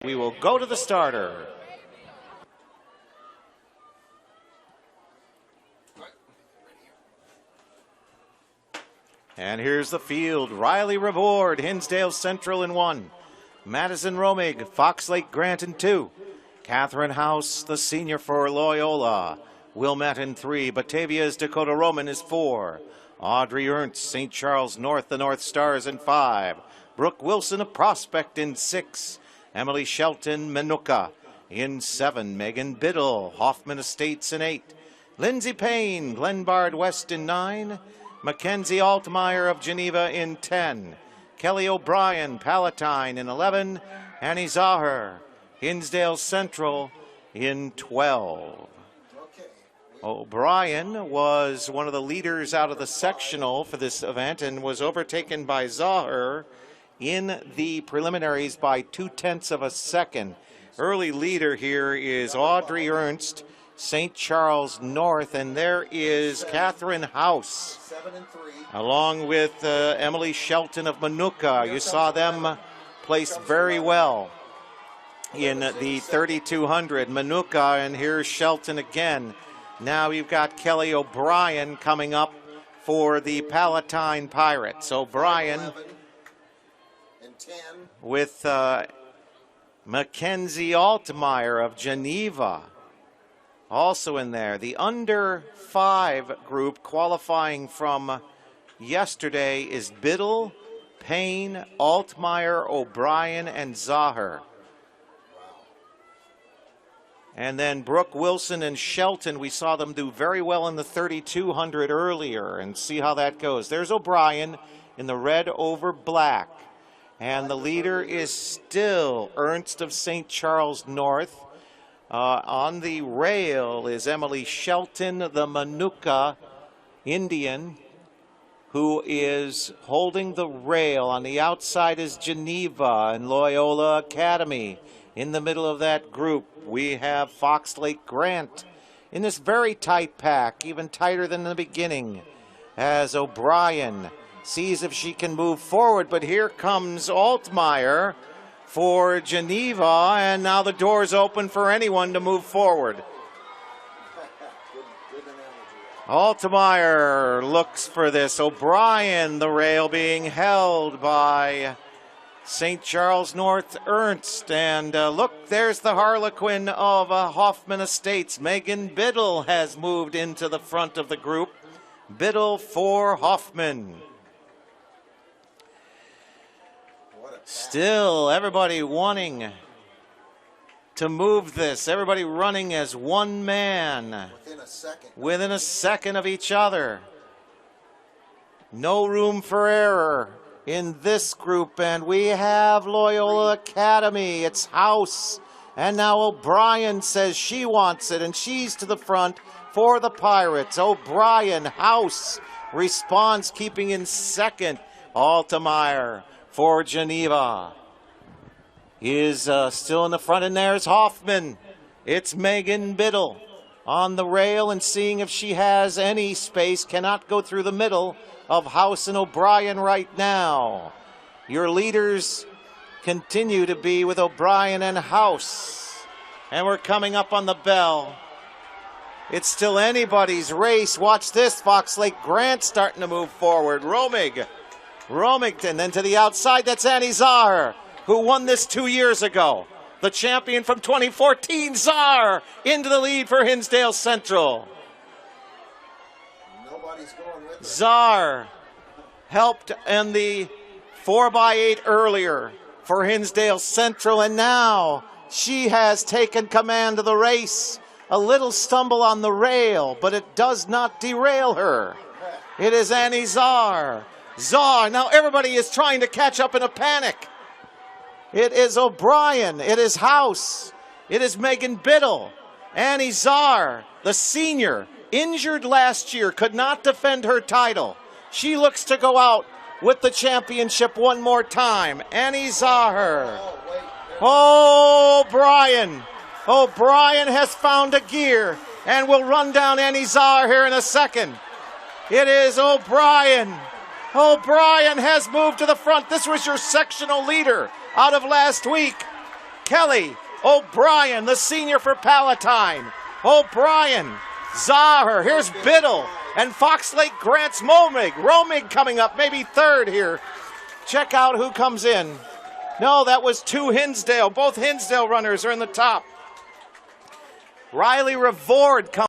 We will go to the starter. And here's the field. Reilly, Revord, Hinsdale Central in 1. Madison, Romig, Fox Lake Grant in 2. Kathryn House, the senior for Loyola. Wilmette in 3. Batavia's Dakota Roman is 4. Audrey Ernst, St. Charles North, the North Stars in 5. Brooke Wilson, a prospect in 6. Emily Shelton, Minooka in 7. Meagan Biddle, Hoffman Estates in 8. Lindsey Payne, Glenbard West in 9. McKenzie Altmayer of Geneva in 10. Kelly O'Brien, Palatine in 11. Annie Zaher, Hinsdale Central in 12. O'Brien was one of the leaders out of the sectional for this event and was overtaken by Zaher in the preliminaries by 0.2 of a second. Early leader here is Audrey Ernst, St. Charles North, and there is Kathryn House, 7 and 3, along with Emily Shelton of Minooka. You saw them place very well in the 3200. Minooka, and here's Shelton again. Now you've got Kelly O'Brien coming up for the Palatine Pirates. O'Brien with McKenzie Altmayer of Geneva also in there. The under 5 group qualifying from yesterday is Biddle, Payne, Altmayer, O'Brien, and Zaher. And then Brooke Wilson and Shelton, we saw them do very well in the 3200 earlier, and see how that goes. There's O'Brien in the red over black. And the leader is still Ernst of St. Charles North. On the rail is Emily Shelton, the Minooka Indian, who is holding the rail. On the outside is Geneva and Loyola Academy. In the middle of that group, we have Fox Lake Grant in this very tight pack, even tighter than the beginning, as O'Brien sees if she can move forward. But here comes Altmayer for Geneva, and now the door's open for anyone to move forward. Altmayer looks for this. O'Brien, the rail being held by St. Charles North Ernst. And look, there's the Harlequin of Hoffman Estates. Meagan Biddle has moved into the front of the group. Biddle for Hoffman. Still, everybody wanting to move this. Everybody running as one man. Within a second of each other. No room for error in this group. And we have Loyola Academy. It's House. And now O'Brien says she wants it, and she's to the front for the Pirates. O'Brien, House responds, keeping in second. Altmayer for Geneva is still in the front, and there's Hoffman. It's Meagan Biddle on the rail and seeing if she has any space. Cannot go through the middle of House and O'Brien right now. Your leaders continue to be with O'Brien and House. And we're coming up on the bell. It's still anybody's race. Watch this. Fox Lake Grant starting to move forward. Romig, and then to the outside, that's Annie Zaher, who won this 2 years ago. The champion from 2014, Zaher, into the lead for Hinsdale Central. Nobody's going with her. Zaher helped in the 4x8 earlier for Hinsdale Central, and now she has taken command of the race. A little stumble on the rail, but it does not derail her. It is Annie Zaher. Now everybody is trying to catch up in a panic. It is O'Brien. It is House. It is Meagan Biddle. Annie Zaher, the senior, injured last year, could not defend her title. She looks to go out with the championship one more time. Annie Zaher. O'Brien. O'Brien has found a gear and will run down Annie Zaher here in a second. It is O'Brien. O'Brien has moved to the front. This was your sectional leader out of last week. Kelly, O'Brien, the senior for Palatine. O'Brien, Zaher, here's Biddle, and Fox Lake Grant's Romig. Romig coming up, maybe third here. Check out who comes in. No, that was two Hinsdale. Both Hinsdale runners are in the top. Reilly Revord comes